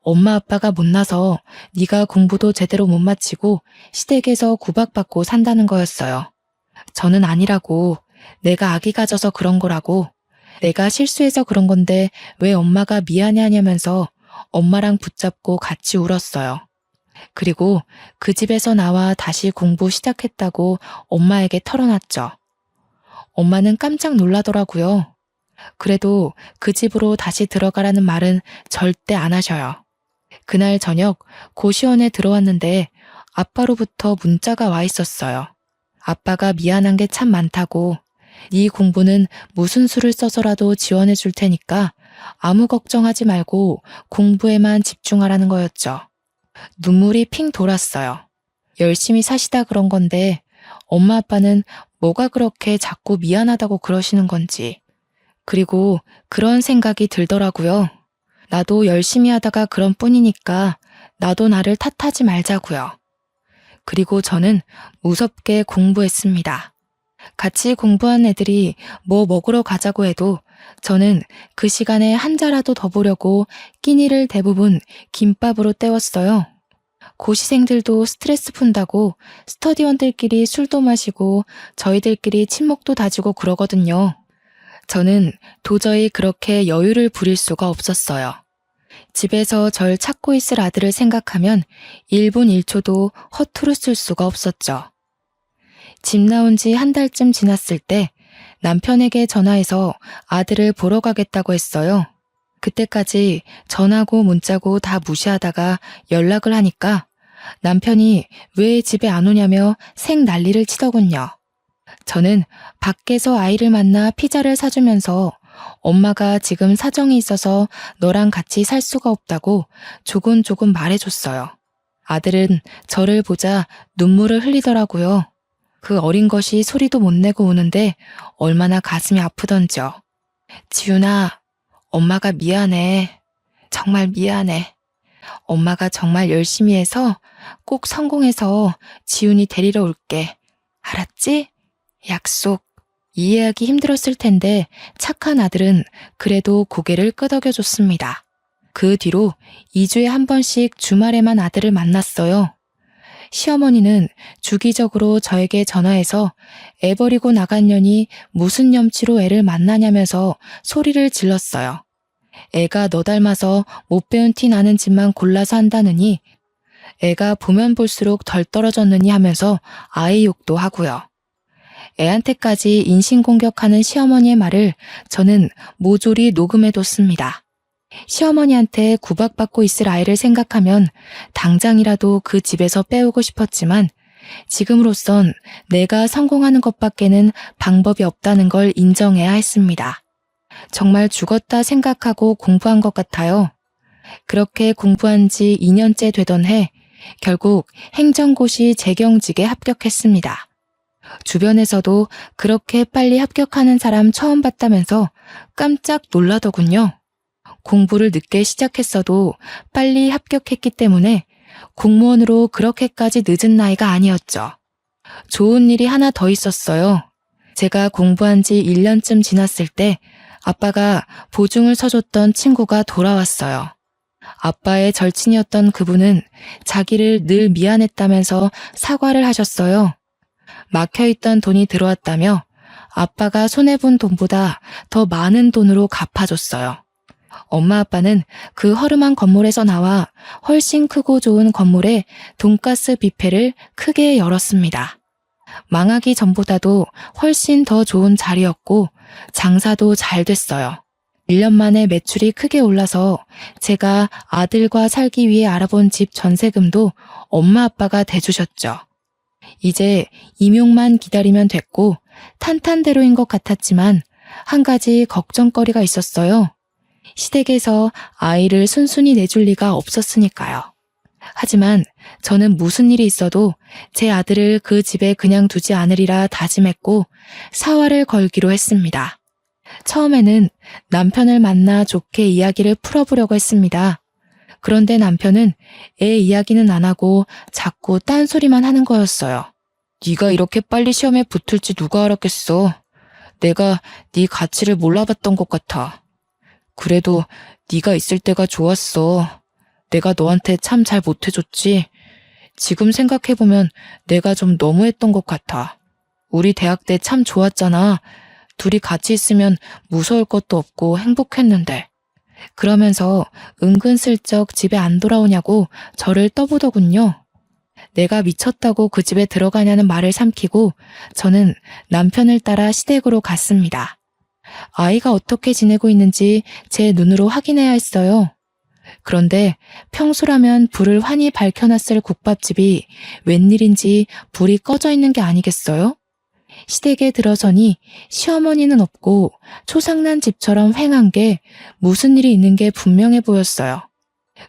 엄마 아빠가 못나서 네가 공부도 제대로 못 마치고 시댁에서 구박받고 산다는 거였어요. 저는 아니라고, 내가 아기 가져서 그런 거라고, 내가 실수해서 그런 건데 왜 엄마가 미안해 하냐면서 엄마랑 붙잡고 같이 울었어요. 그리고 그 집에서 나와 다시 공부 시작했다고 엄마에게 털어놨죠. 엄마는 깜짝 놀라더라고요. 그래도 그 집으로 다시 들어가라는 말은 절대 안 하셔요. 그날 저녁 고시원에 들어왔는데 아빠로부터 문자가 와 있었어요. 아빠가 미안한 게 참 많다고, 네 공부는 무슨 수를 써서라도 지원해 줄 테니까 아무 걱정하지 말고 공부에만 집중하라는 거였죠. 눈물이 핑 돌았어요. 열심히 사시다 그런 건데 엄마 아빠는 뭐가 그렇게 자꾸 미안하다고 그러시는 건지. 그리고 그런 생각이 들더라고요. 나도 열심히 하다가 그런 뿐이니까 나도 나를 탓하지 말자고요. 그리고 저는 무섭게 공부했습니다. 같이 공부한 애들이 뭐 먹으러 가자고 해도 저는 그 시간에 한 자라도 더 보려고 끼니를 대부분 김밥으로 때웠어요. 고시생들도 스트레스 푼다고 스터디원들끼리 술도 마시고 저희들끼리 친목도 다지고 그러거든요. 저는 도저히 그렇게 여유를 부릴 수가 없었어요. 집에서 절 찾고 있을 아들을 생각하면 1분 1초도 허투루 쓸 수가 없었죠. 집 나온 지 한 달쯤 지났을 때 남편에게 전화해서 아들을 보러 가겠다고 했어요. 그때까지 전화고 문자고 다 무시하다가 연락을 하니까 남편이 왜 집에 안 오냐며 생 난리를 치더군요. 저는 밖에서 아이를 만나 피자를 사주면서 엄마가 지금 사정이 있어서 너랑 같이 살 수가 없다고 조곤조곤 말해줬어요. 아들은 저를 보자 눈물을 흘리더라고요. 그 어린 것이 소리도 못 내고 우는데 얼마나 가슴이 아프던지요. 지훈아, 엄마가 미안해. 정말 미안해. 엄마가 정말 열심히 해서 꼭 성공해서 지훈이 데리러 올게. 알았지? 약속. 이해하기 힘들었을 텐데 착한 아들은 그래도 고개를 끄덕여줬습니다. 그 뒤로 2주에 한 번씩 주말에만 아들을 만났어요. 시어머니는 주기적으로 저에게 전화해서 애 버리고 나간 년이 무슨 염치로 애를 만나냐면서 소리를 질렀어요. 애가 너 닮아서 못 배운 티 나는 집만 골라서 한다느니, 애가 보면 볼수록 덜 떨어졌느니 하면서 아이 욕도 하고요. 애한테까지 인신공격하는 시어머니의 말을 저는 모조리 녹음해뒀습니다. 시어머니한테 구박받고 있을 아이를 생각하면 당장이라도 그 집에서 빼오고 싶었지만 지금으로선 내가 성공하는 것밖에는 방법이 없다는 걸 인정해야 했습니다. 정말 죽었다 생각하고 공부한 것 같아요. 그렇게 공부한 지 2년째 되던 해 결국 행정고시 재경직에 합격했습니다. 주변에서도 그렇게 빨리 합격하는 사람 처음 봤다면서 깜짝 놀라더군요. 공부를 늦게 시작했어도 빨리 합격했기 때문에 공무원으로 그렇게까지 늦은 나이가 아니었죠. 좋은 일이 하나 더 있었어요. 제가 공부한 지 1년쯤 지났을 때 아빠가 보증을 서줬던 친구가 돌아왔어요. 아빠의 절친이었던 그분은 자기를 늘 미안했다면서 사과를 하셨어요. 막혀있던 돈이 들어왔다며 아빠가 손해본 돈보다 더 많은 돈으로 갚아줬어요. 엄마 아빠는 그 허름한 건물에서 나와 훨씬 크고 좋은 건물에 돈가스 뷔페를 크게 열었습니다. 망하기 전보다도 훨씬 더 좋은 자리였고 장사도 잘 됐어요. 1년 만에 매출이 크게 올라서 제가 아들과 살기 위해 알아본 집 전세금도 엄마 아빠가 대주셨죠. 이제 임용만 기다리면 됐고 탄탄대로인 것 같았지만 한 가지 걱정거리가 있었어요. 시댁에서 아이를 순순히 내줄 리가 없었으니까요. 하지만 저는 무슨 일이 있어도 제 아들을 그 집에 그냥 두지 않으리라 다짐했고 사활을 걸기로 했습니다. 처음에는 남편을 만나 좋게 이야기를 풀어보려고 했습니다. 그런데 남편은 애 이야기는 안 하고 자꾸 딴소리만 하는 거였어요. 네가 이렇게 빨리 시험에 붙을지 누가 알았겠어. 내가 네 가치를 몰라봤던 것 같아. 그래도 네가 있을 때가 좋았어. 내가 너한테 참 잘 못해줬지. 지금 생각해보면 내가 좀 너무했던 것 같아. 우리 대학 때 참 좋았잖아. 둘이 같이 있으면 무서울 것도 없고 행복했는데. 그러면서 은근슬쩍 집에 안 돌아오냐고 저를 떠보더군요. 내가 미쳤다고 그 집에 들어가냐는 말을 삼키고 저는 남편을 따라 시댁으로 갔습니다. 아이가 어떻게 지내고 있는지 제 눈으로 확인해야 했어요. 그런데 평소라면 불을 환히 밝혀놨을 국밥집이 웬일인지 불이 꺼져 있는 게 아니겠어요? 시댁에 들어서니 시어머니는 없고 초상난 집처럼 휑한 게 무슨 일이 있는 게 분명해 보였어요.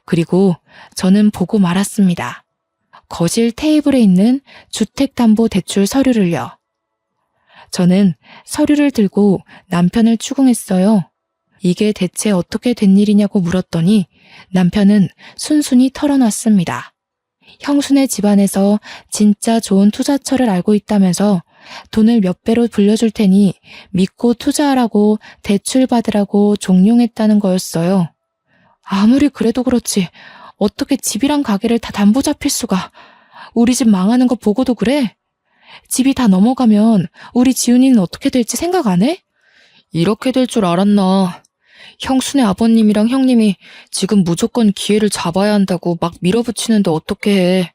그리고 저는 보고 말았습니다. 거실 테이블에 있는 주택담보대출 서류를요. 저는 서류를 들고 남편을 추궁했어요. 이게 대체 어떻게 된 일이냐고 물었더니 남편은 순순히 털어놨습니다. 형수네 집안에서 진짜 좋은 투자처를 알고 있다면서 돈을 몇 배로 불려줄 테니 믿고 투자하라고 대출 받으라고 종용했다는 거였어요. 아무리 그래도 그렇지 어떻게 집이랑 가게를 다 담보 잡힐 수가. 우리 집 망하는 거 보고도 그래? 집이 다 넘어가면 우리 지훈이는 어떻게 될지 생각 안 해? 이렇게 될 줄 알았나. 형수네 아버님이랑 형님이 지금 무조건 기회를 잡아야 한다고 막 밀어붙이는데 어떻게 해.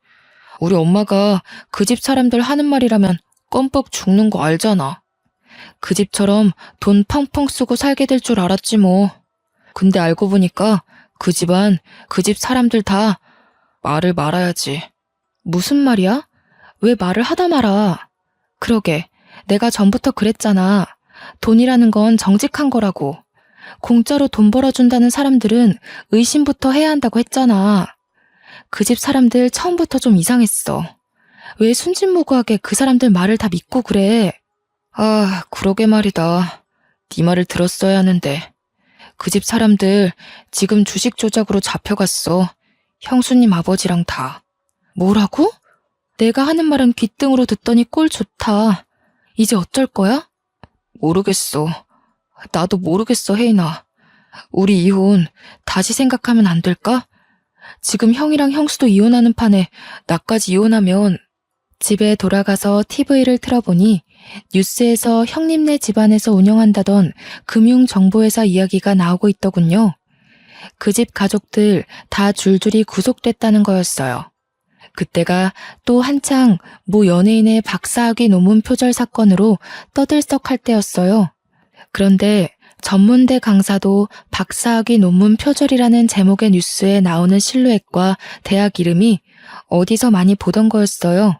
우리 엄마가 그 집 사람들 하는 말이라면 껌뻑 죽는 거 알잖아. 그 집처럼 돈 펑펑 쓰고 살게 될 줄 알았지 뭐. 근데 알고 보니까 그 집안, 그 집 사람들 다 말을 말아야지. 무슨 말이야? 왜 말을 하다 말아? 그러게, 내가 전부터 그랬잖아. 돈이라는 건 정직한 거라고. 공짜로 돈 벌어준다는 사람들은 의심부터 해야 한다고 했잖아. 그 집 사람들 처음부터 좀 이상했어. 왜 순진무구하게 그 사람들 말을 다 믿고 그래? 아, 그러게 말이다. 네 말을 들었어야 하는데. 그 집 사람들 지금 주식 조작으로 잡혀갔어. 형수님 아버지랑 다. 뭐라고? 내가 하는 말은 귓등으로 듣더니 꼴 좋다. 이제 어쩔 거야? 모르겠어. 나도 모르겠어, 혜인아. 우리 이혼 다시 생각하면 안 될까? 지금 형이랑 형수도 이혼하는 판에 나까지 이혼하면. 집에 돌아가서 TV를 틀어보니 뉴스에서 형님네 집안에서 운영한다던 금융정보회사 이야기가 나오고 있더군요. 그 집 가족들 다 줄줄이 구속됐다는 거였어요. 그때가 또 한창 모 연예인의 박사학위 논문 표절 사건으로 떠들썩할 때였어요. 그런데 전문대 강사도 박사학위 논문 표절이라는 제목의 뉴스에 나오는 실루엣과 대학 이름이 어디서 많이 보던 거였어요.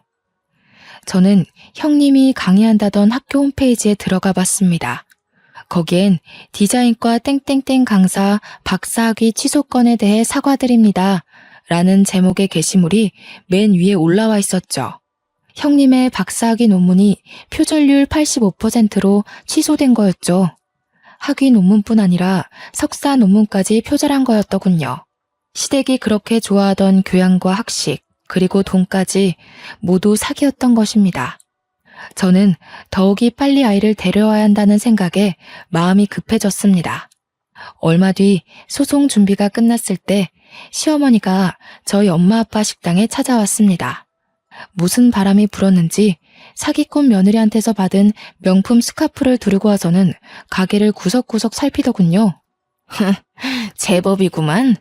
저는 형님이 강의한다던 학교 홈페이지에 들어가 봤습니다. 거기엔 디자인과 땡땡땡 강사 박사학위 취소 건에 대해 사과드립니다. 라는 제목의 게시물이 맨 위에 올라와 있었죠. 형님의 박사학위 논문이 표절률 85%로 취소된 거였죠. 학위 논문뿐 아니라 석사 논문까지 표절한 거였더군요. 시댁이 그렇게 좋아하던 교양과 학식, 그리고 돈까지 모두 사기였던 것입니다. 저는 더욱이 빨리 아이를 데려와야 한다는 생각에 마음이 급해졌습니다. 얼마 뒤 소송 준비가 끝났을 때 시어머니가 저희 엄마 아빠 식당에 찾아왔습니다. 무슨 바람이 불었는지 사기꾼 며느리한테서 받은 명품 스카프를 두르고 와서는 가게를 구석구석 살피더군요. 제법이구만.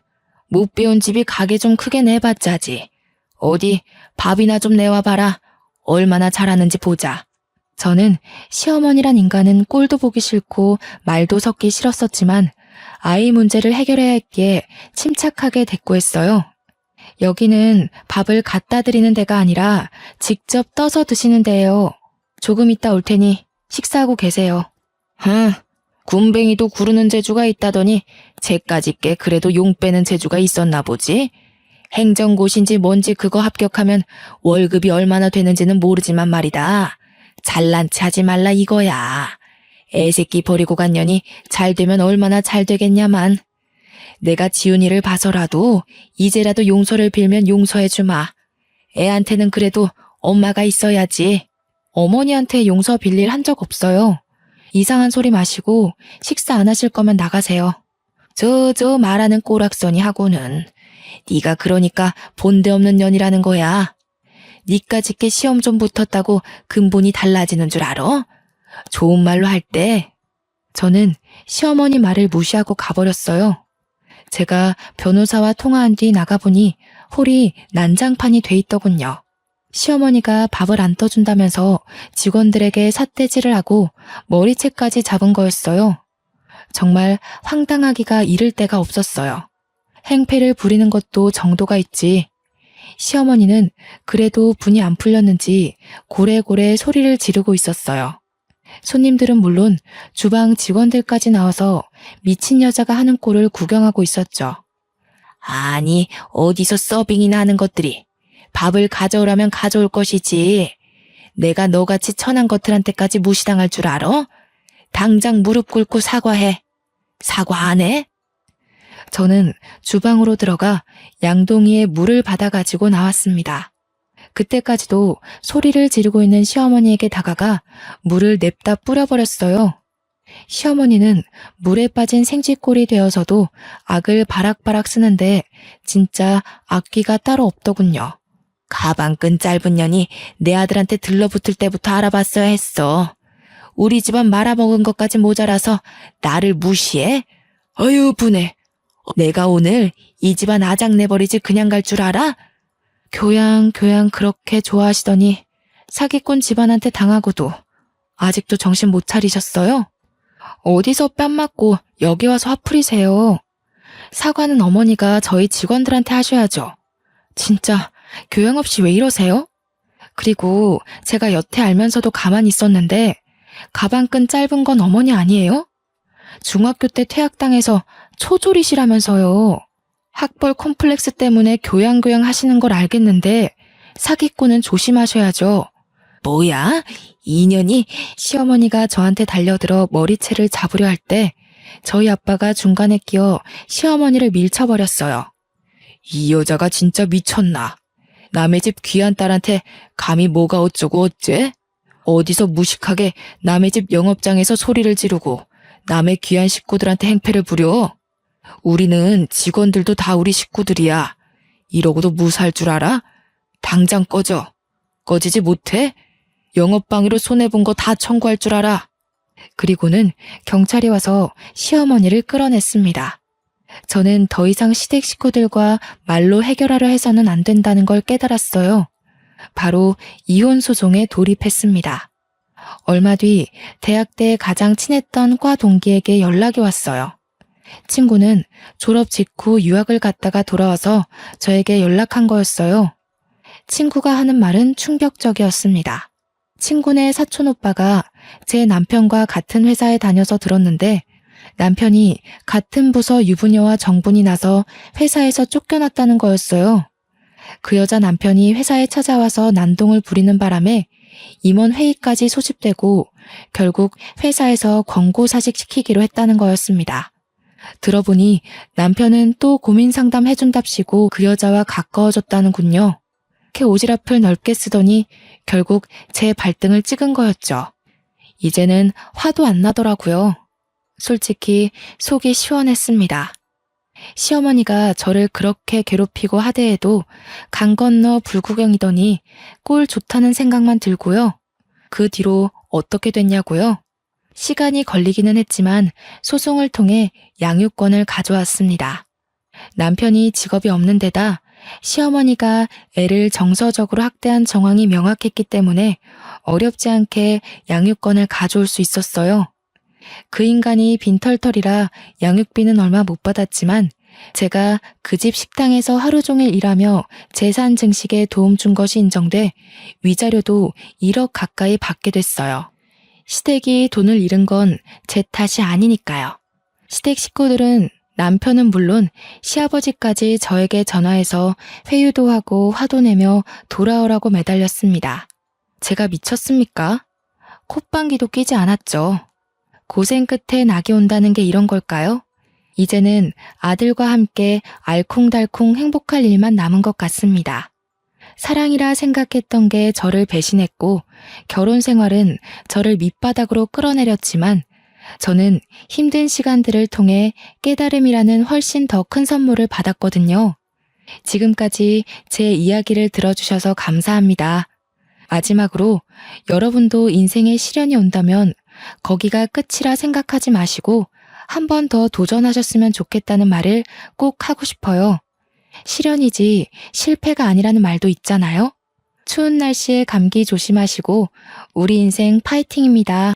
못 배운 집이 가게 좀 크게 내봤자지. 어디 밥이나 좀 내와봐라. 얼마나 잘하는지 보자. 저는 시어머니란 인간은 꼴도 보기 싫고 말도 섞기 싫었었지만 아이 문제를 해결해야 했기에 침착하게 대꾸했어요. 여기는 밥을 갖다 드리는 데가 아니라 직접 떠서 드시는 데예요. 조금 있다 올 테니 식사하고 계세요. 군뱅이도 구르는 재주가 있다더니 쟤까지 꽤 그래도 용 빼는 재주가 있었나 보지? 행정고시인지 뭔지 그거 합격하면 월급이 얼마나 되는지는 모르지만 말이다. 잘난 체 하지 말라 이거야. 애새끼 버리고 간 년이 잘 되면 얼마나 잘 되겠냐만. 내가 지훈이를 봐서라도 이제라도 용서를 빌면 용서해주마. 애한테는 그래도 엄마가 있어야지. 어머니한테 용서 빌릴 한 적 없어요. 이상한 소리 마시고 식사 안 하실 거면 나가세요. 저 말하는 꼬락서니 하고는. 네가 그러니까 본데 없는 년이라는 거야. 니까짓게 시험 좀 붙었다고 근본이 달라지는 줄 알아? 좋은 말로 할 때. 저는 시어머니 말을 무시하고 가버렸어요. 제가 변호사와 통화한 뒤 나가보니 홀이 난장판이 돼 있더군요. 시어머니가 밥을 안 떠준다면서 직원들에게 삿대질을 하고 머리채까지 잡은 거였어요. 정말 황당하기가 이를 데가 없었어요. 행패를 부리는 것도 정도가 있지. 시어머니는 그래도 분이 안 풀렸는지 고래고래 소리를 지르고 있었어요. 손님들은 물론 주방 직원들까지 나와서 미친 여자가 하는 꼴을 구경하고 있었죠. 아니, 어디서 서빙이나 하는 것들이. 밥을 가져오라면 가져올 것이지. 내가 너같이 천한 것들한테까지 무시당할 줄 알아? 당장 무릎 꿇고 사과해. 사과 안 해? 저는 주방으로 들어가 양동이에 물을 받아가지고 나왔습니다. 그때까지도 소리를 지르고 있는 시어머니에게 다가가 물을 냅다 뿌려버렸어요. 시어머니는 물에 빠진 생쥐꼴이 되어서도 악을 바락바락 쓰는데 진짜 악기가 따로 없더군요. 가방끈 짧은 년이 내 아들한테 들러붙을 때부터 알아봤어야 했어. 우리 집안 말아먹은 것까지 모자라서 나를 무시해? 어휴 분해. 내가 오늘 이 집안 아장 내버리지 그냥 갈 줄 알아? 교양 그렇게 좋아하시더니 사기꾼 집안한테 당하고도 아직도 정신 못 차리셨어요? 어디서 뺨 맞고 여기 와서 화풀이세요. 사과는 어머니가 저희 직원들한테 하셔야죠. 진짜 교양 없이 왜 이러세요? 그리고 제가 여태 알면서도 가만히 있었는데 가방끈 짧은 건 어머니 아니에요? 중학교 때 퇴학당해서 초졸이시라면서요. 학벌 콤플렉스 때문에 교양 하시는 걸 알겠는데 사기꾼은 조심하셔야죠. 뭐야? 인연이 시어머니가 저한테 달려들어 머리채를 잡으려 할 때 저희 아빠가 중간에 끼어 시어머니를 밀쳐버렸어요. 이 여자가 진짜 미쳤나? 남의 집 귀한 딸한테 감히 뭐가 어쩌고 어째? 어디서 무식하게 남의 집 영업장에서 소리를 지르고 남의 귀한 식구들한테 행패를 부려? 우리는 직원들도 다 우리 식구들이야. 이러고도 무사할 줄 알아? 당장 꺼져. 꺼지지 못해? 영업방해로 손해본 거 다 청구할 줄 알아. 그리고는 경찰이 와서 시어머니를 끌어냈습니다. 저는 더 이상 시댁 식구들과 말로 해결하려 해서는 안 된다는 걸 깨달았어요. 바로 이혼 소송에 돌입했습니다. 얼마 뒤 대학 때 가장 친했던 과 동기에게 연락이 왔어요. 친구는 졸업 직후 유학을 갔다가 돌아와서 저에게 연락한 거였어요. 친구가 하는 말은 충격적이었습니다. 친구네 사촌 오빠가 제 남편과 같은 회사에 다녀서 들었는데 남편이 같은 부서 유부녀와 정분이 나서 회사에서 쫓겨났다는 거였어요. 그 여자 남편이 회사에 찾아와서 난동을 부리는 바람에 임원 회의까지 소집되고 결국 회사에서 권고사직 시키기로 했다는 거였습니다. 들어보니 남편은 또 고민 상담 해준답시고 그 여자와 가까워졌다는군요. 이렇게 오지랖을 넓게 쓰더니 결국 제 발등을 찍은 거였죠. 이제는 화도 안 나더라고요. 솔직히 속이 시원했습니다. 시어머니가 저를 그렇게 괴롭히고 하대해도 강 건너 불구경이더니 꼴 좋다는 생각만 들고요. 그 뒤로 어떻게 됐냐고요? 시간이 걸리기는 했지만 소송을 통해 양육권을 가져왔습니다. 남편이 직업이 없는 데다 시어머니가 애를 정서적으로 학대한 정황이 명확했기 때문에 어렵지 않게 양육권을 가져올 수 있었어요. 그 인간이 빈털털이라 양육비는 얼마 못 받았지만 제가 그 집 식당에서 하루 종일 일하며 재산 증식에 도움 준 것이 인정돼 위자료도 1억 가까이 받게 됐어요. 시댁이 돈을 잃은 건 제 탓이 아니니까요. 시댁 식구들은 남편은 물론 시아버지까지 저에게 전화해서 회유도 하고 화도 내며 돌아오라고 매달렸습니다. 제가 미쳤습니까? 콧방귀도 끼지 않았죠. 고생 끝에 낙이 온다는 게 이런 걸까요? 이제는 아들과 함께 알콩달콩 행복할 일만 남은 것 같습니다. 사랑이라 생각했던 게 저를 배신했고 결혼 생활은 저를 밑바닥으로 끌어내렸지만 저는 힘든 시간들을 통해 깨달음이라는 훨씬 더 큰 선물을 받았거든요. 지금까지 제 이야기를 들어주셔서 감사합니다. 마지막으로 여러분도 인생에 시련이 온다면 거기가 끝이라 생각하지 마시고 한 번 더 도전하셨으면 좋겠다는 말을 꼭 하고 싶어요. 시련이지 실패가 아니라는 말도 있잖아요. 추운 날씨에 감기 조심하시고 우리 인생 파이팅입니다.